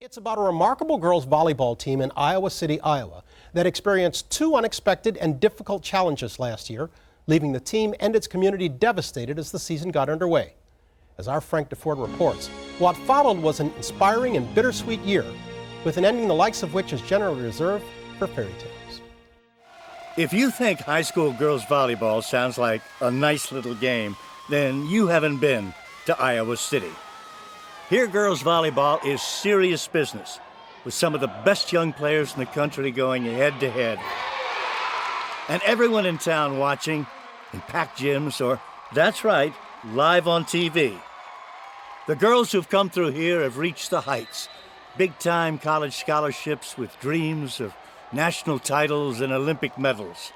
It's about a remarkable girls volleyball team in Iowa City, Iowa, that experienced two unexpected and difficult challenges last year, leaving the team and its community devastated as the season got underway. As our Frank DeFord reports, what followed was an inspiring and bittersweet year, with an ending the likes of which is generally reserved for fairy tales. If you think high school girls volleyball sounds like a nice little game, then you haven't been to Iowa City. Here, girls volleyball is serious business, with some of the best young players in the country going head-to-head. And everyone in town watching in packed gyms or, that's right, live on TV. The girls who've come through here have reached the heights. Big-time college scholarships with dreams of national titles and Olympic medals.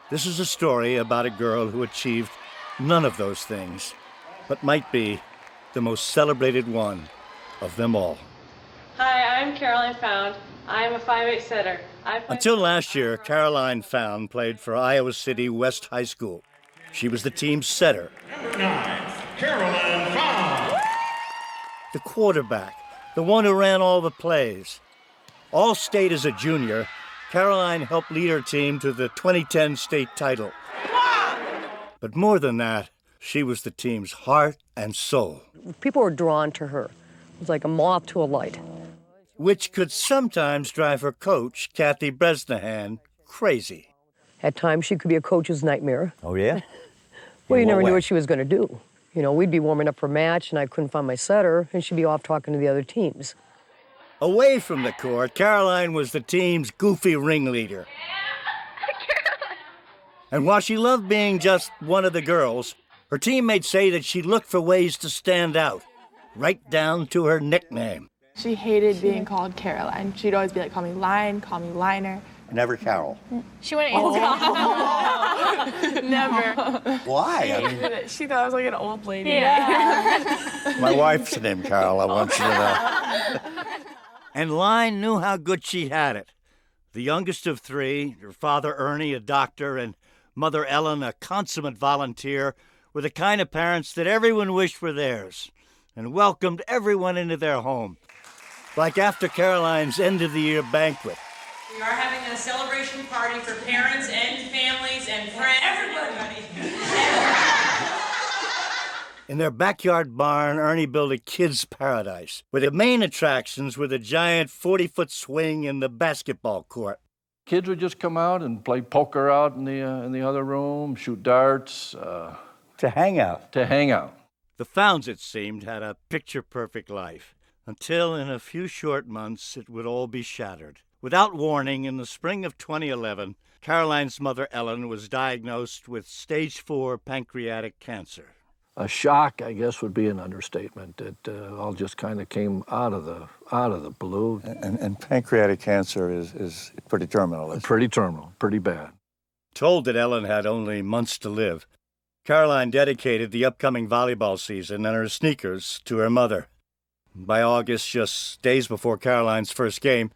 This is a story about a girl who achieved none of those things, but might be the most celebrated one of them all. Hi, I'm Caroline Found. I'm a 5'8" setter. Until last year, Caroline Found played for Iowa City West High School. She was the team's setter. Number 9, Caroline Found. The quarterback, the one who ran all the plays. All state as a junior, Caroline helped lead her team to the 2010 state title. But more than that, she was the team's heart and soul. People were drawn to her. It was like a moth to a light. Which could sometimes drive her coach, Kathy Bresnahan, crazy. At times, she could be a coach's nightmare. Oh, yeah? Well, you never knew what she was going to do. You know, we'd be warming up for a match, and I couldn't find my setter, and she'd be off talking to the other teams. Away from the court, Caroline was the team's goofy ringleader. And while she loved being just one of the girls, her teammates say that she looked for ways to stand out, right down to her nickname. She hated being called Caroline. She'd always be like, call me Line, call me Liner. Never Carol. She wouldn't answer. Never. Why? She thought I was like an old lady. Yeah. My wife's named Carol, I want you to know. And Line knew how good she had it. The youngest of three, her father Ernie, a doctor, and mother Ellen, a consummate volunteer, were the kind of parents that everyone wished were theirs and welcomed everyone into their home. Like after Caroline's end-of-the-year banquet. We are having a celebration party for parents and families and friends. Everybody. In their backyard barn, Ernie built a kid's paradise, where the main attractions were the giant 40-foot swing and the basketball court. Kids would just come out and play poker out in the other room, shoot darts. To hang out. To hang out. The Founds, it seemed, had a picture-perfect life, until in a few short months it would all be shattered. Without warning, in the spring of 2011, Caroline's mother, Ellen, was diagnosed with stage 4 pancreatic cancer. A shock, I guess, would be an understatement. It all just kind of came out of the blue. And pancreatic cancer is pretty terminal. Pretty terminal, pretty bad. Told that Ellen had only months to live, Caroline dedicated the upcoming volleyball season and her sneakers to her mother. By August, just days before Caroline's first game,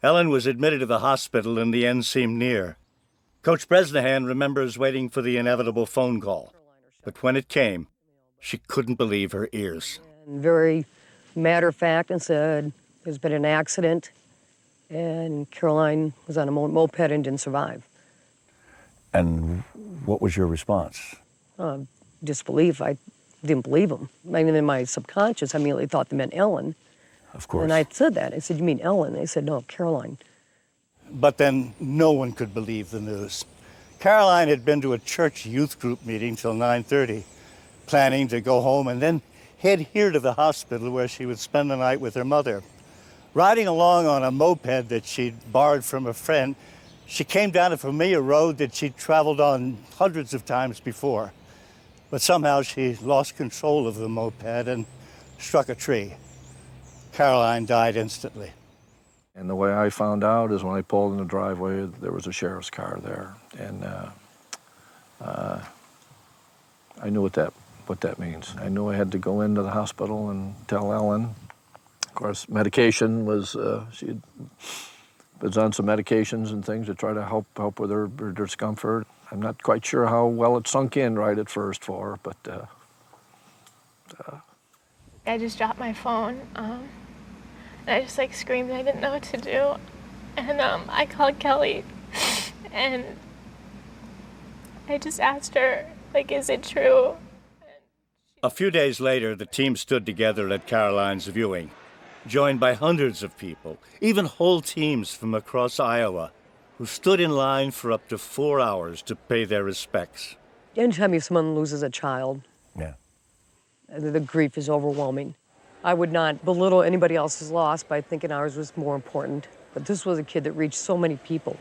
Ellen was admitted to the hospital and the end seemed near. Coach Bresnahan remembers waiting for the inevitable phone call. But when it came, she couldn't believe her ears. Very matter-of-fact and said, there's been an accident, and Caroline was on a moped and didn't survive. And what was your response? Disbelief. I didn't believe him. I mean, in my subconscious, I immediately thought they meant Ellen. Of course. And I said that. I said, you mean Ellen? They said, no, Caroline. But then no one could believe the news. Caroline had been to a church youth group meeting till 9:30, planning to go home and then head here to the hospital where she would spend the night with her mother. Riding along on a moped that she'd borrowed from a friend, she came down a familiar road that she'd traveled on hundreds of times before. But somehow she lost control of the moped and struck a tree. Caroline died instantly. And the way I found out is when I pulled in the driveway, there was a sheriff's car there. And I knew what that means. I knew I had to go into the hospital and tell Ellen. Of course, medication was, she was on some medications and things to try to help with her discomfort. I'm not quite sure how well it sunk in right at first for her, but... I just dropped my phone. And I just like screamed. I didn't know what to do. And I called Kelly and I just asked her, like, is it true? A few days later, the team stood together at Caroline's viewing, joined by hundreds of people, even whole teams from across Iowa, who stood in line for up to 4 hours to pay their respects. Anytime someone loses a child, Yeah. the grief is overwhelming. I would not belittle anybody else's loss by thinking ours was more important, but this was a kid that reached so many people.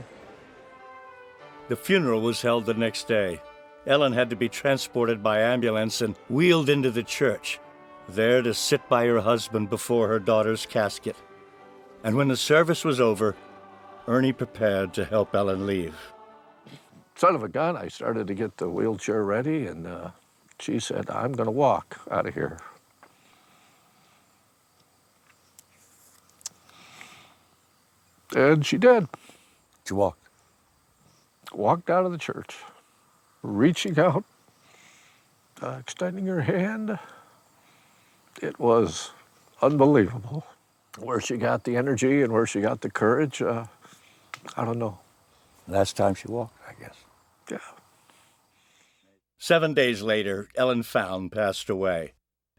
The funeral was held the next day. Ellen had to be transported by ambulance and wheeled into the church, there to sit by her husband before her daughter's casket. And when the service was over, Ernie prepared to help Ellen leave. Son of a gun, I started to get the wheelchair ready, and she said, I'm going to walk out of here. And she did. She walked. Walked out of the church, reaching out, extending her hand. It was unbelievable. Where she got the energy and where she got the courage, I don't know. Last time she walked, I guess. Yeah. 7 days later, Ellen Found passed away.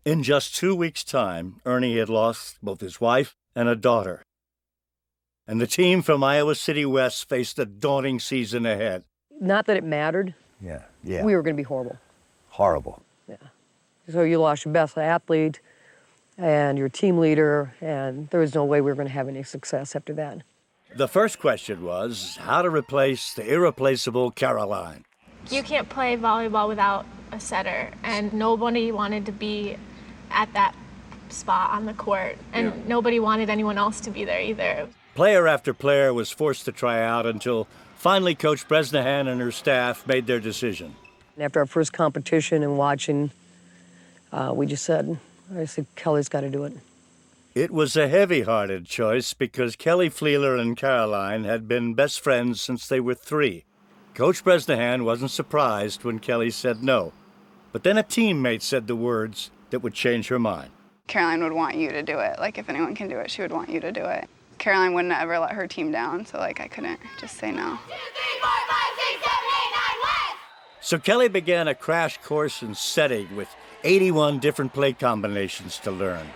In just 2 weeks' time, Ernie had lost both his wife and a daughter. And the team from Iowa City West faced a daunting season ahead. Not that it mattered. Yeah. We were going to be horrible. Horrible. Yeah. So you lost your best athlete and your team leader, and there was no way we were going to have any success after that. The first question was how to replace the irreplaceable Caroline. You can't play volleyball without a setter, and nobody wanted to be at that spot on the court, and nobody wanted anyone else to be there either. Player after player was forced to try out until finally Coach Bresnahan and her staff made their decision. After our first competition and watching, I said, Kelly's got to do it. It was a heavy-hearted choice because Kelly Fleeler and Caroline had been best friends since they were 3. Coach Bresnahan wasn't surprised when Kelly said no. But then a teammate said the words that would change her mind. Caroline would want you to do it. Like, if anyone can do it, she would want you to do it. Caroline wouldn't ever let her team down, so, I couldn't just say no. 2, 3, 4, 5, 6, 7, 8, 9, West! So Kelly began a crash course in setting with 81 different play combinations to learn.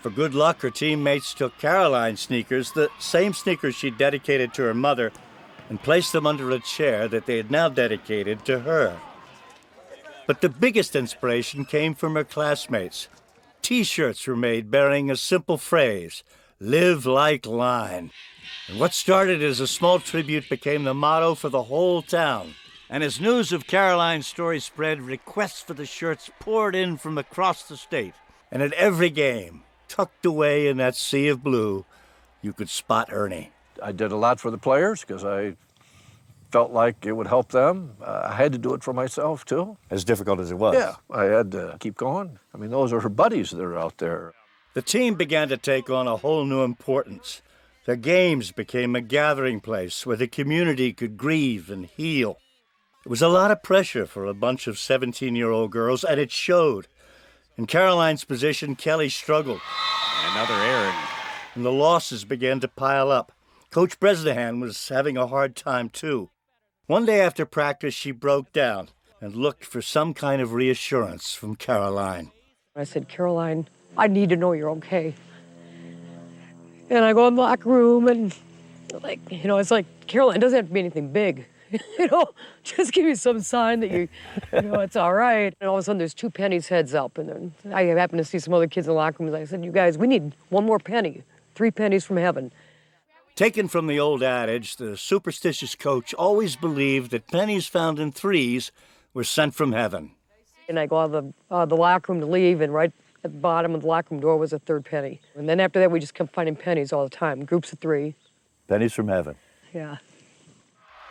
For good luck, her teammates took Caroline's sneakers, the same sneakers she dedicated to her mother, and placed them under a chair that they had now dedicated to her. But the biggest inspiration came from her classmates. T-shirts were made bearing a simple phrase, "Live like Line." And what started as a small tribute became the motto for the whole town. And as news of Caroline's story spread, requests for the shirts poured in from across the state. And at every game, tucked away in that sea of blue, you could spot Ernie. I did a lot for the players because I felt like it would help them. I had to do it for myself, too. As difficult as it was. Yeah, I had to keep going. I mean, those are her buddies that are out there. The team began to take on a whole new importance. The games became a gathering place where the community could grieve and heal. It was a lot of pressure for a bunch of 17-year-old girls, and it showed. In Caroline's position, Kelly struggled. Another error. And the losses began to pile up. Coach Bresnahan was having a hard time, too. One day after practice, she broke down and looked for some kind of reassurance from Caroline. I said, Caroline, I need to know you're okay. And I go in the locker room and, it's like, Caroline, it doesn't have to be anything big. Just give me some sign that it's all right. And all of a sudden, there's 2 pennies heads up. And then I happen to see some other kids in the locker room. I said, you guys, we need 1 more penny, 3 pennies from heaven. Taken from the old adage, the superstitious coach always believed that pennies found in 3s were sent from heaven. And I go out of the locker room to leave, and right at the bottom of the locker room door was a 3rd penny. And then after that, we just kept finding pennies all the time, groups of 3. Pennies from heaven. Yeah.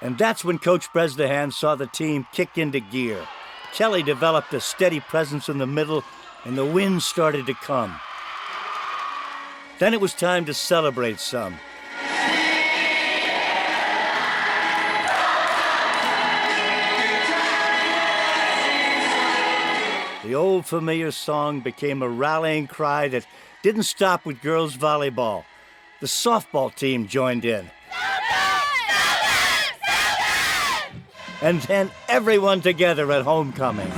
And that's when Coach Bresnahan saw the team kick into gear. Kelly developed a steady presence in the middle, and the wins started to come. Then it was time to celebrate some. The old familiar song became a rallying cry that didn't stop with girls volleyball. The softball team joined in. And then everyone together at homecoming.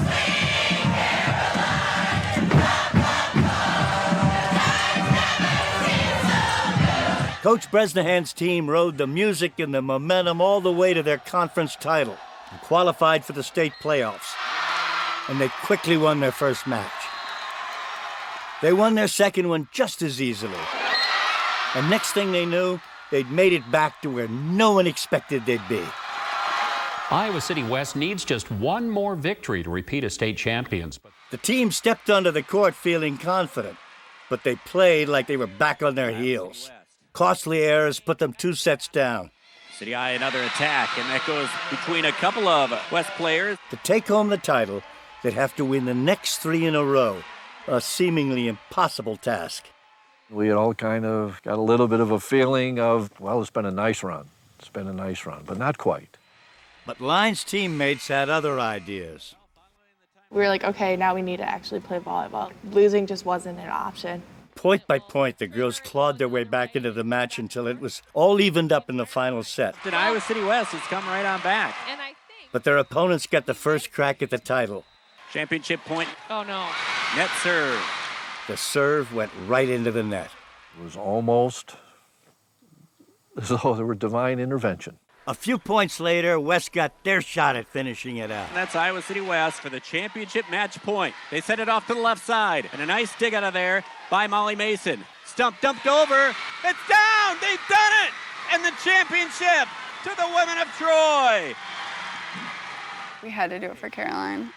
Coach Bresnahan's team rode the music and the momentum all the way to their conference title and qualified for the state playoffs. And they quickly won their first match. They won their second one just as easily. And next thing they knew, they'd made it back to where no one expected they'd be. Iowa City West needs just one more victory to repeat as state champions. The team stepped onto the court feeling confident, but they played like they were back on their heels. Costly errors put them 2 sets down. City Eye another attack, and that goes between a couple of West players. To take home the title, they'd have to win the next 3 in a row, a seemingly impossible task. We had all kind of got a little bit of a feeling of, well, it's been a nice run. It's been a nice run, but not quite. But Line's teammates had other ideas. We were like, okay, now we need to actually play volleyball. Losing just wasn't an option. Point by point, the girls clawed their way back into the match until it was all evened up in the final set. And Iowa City West has come right on back. But their opponents got the first crack at the title. Championship point. Oh no. Net serve. The serve went right into the net. It was almost as though there were divine intervention. A few points later, West got their shot at finishing it out. And that's Iowa City West for the championship match point. They sent it off to the left side, and a nice dig out of there by Molly Mason. Stump dumped over. It's down! They've done it! And the championship to the women of Troy. We had to do it for Caroline.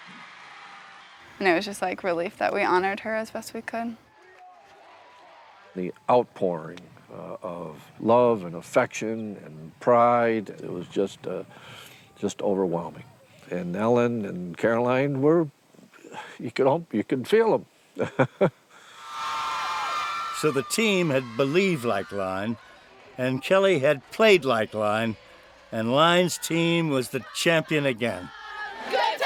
And it was just like relief that we honored her as best we could. The outpouring of love and affection and pride, it was just overwhelming. And Ellen and Caroline were, you could feel them. So the team had believed like Line, and Kelly had played like Line, and Line's team was the champion again. Good times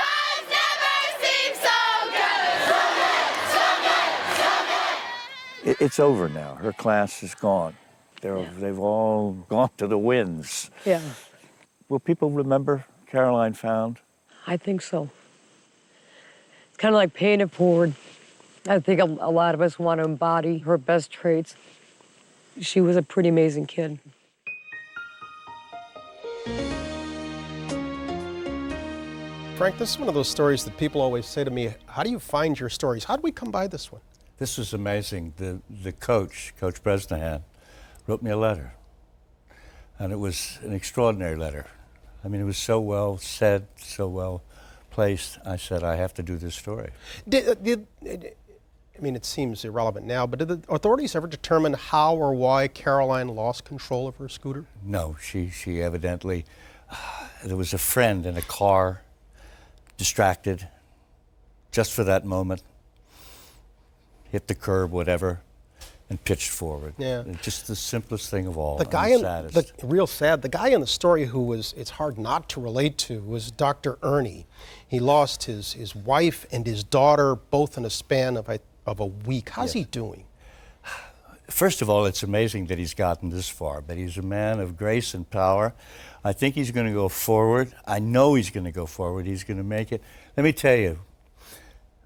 never seem so good. So good, so good, so good. It's over now. Her class is gone. They've all gone to the winds. Yeah, Will people remember Caroline Found? I think so. It's kind of like paying it forward. I think a lot of us want to embody her best traits. She was a pretty amazing kid. Frank, this is one of those stories that people always say to me, how do you find your stories? How do we come by this one? This was amazing. The coach, Coach Bresnahan, wrote me a letter. And it was an extraordinary letter. I mean, it was so well said, so well placed. I said, I have to do this story. I mean, it seems irrelevant now, but did the authorities ever determine how or why Caroline lost control of her scooter? No, she evidently, there was a friend in a car, distracted, just for that moment, hit the curb, whatever, and pitched forward. Yeah. Just the simplest thing of all. The guy real sad. The guy in the story who was, it's hard not to relate to, was Dr. Ernie. He lost his wife and his daughter both in a span of a week. How's he doing? First of all, it's amazing that he's gotten this far, but he's a man of grace and power. I think he's going to go forward. I know he's going to go forward. He's going to make it. Let me tell you,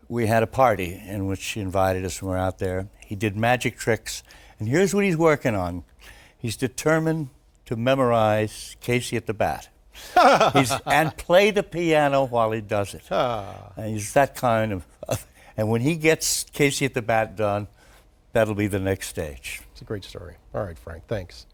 we had a party in which he invited us when we were out there. He did magic tricks, and here's what he's working on. He's determined to memorize Casey at the Bat. And play the piano while he does it. And he's that kind of, and when he gets Casey at the Bat done, that'll be the next stage. It's a great story. All right, Frank, thanks.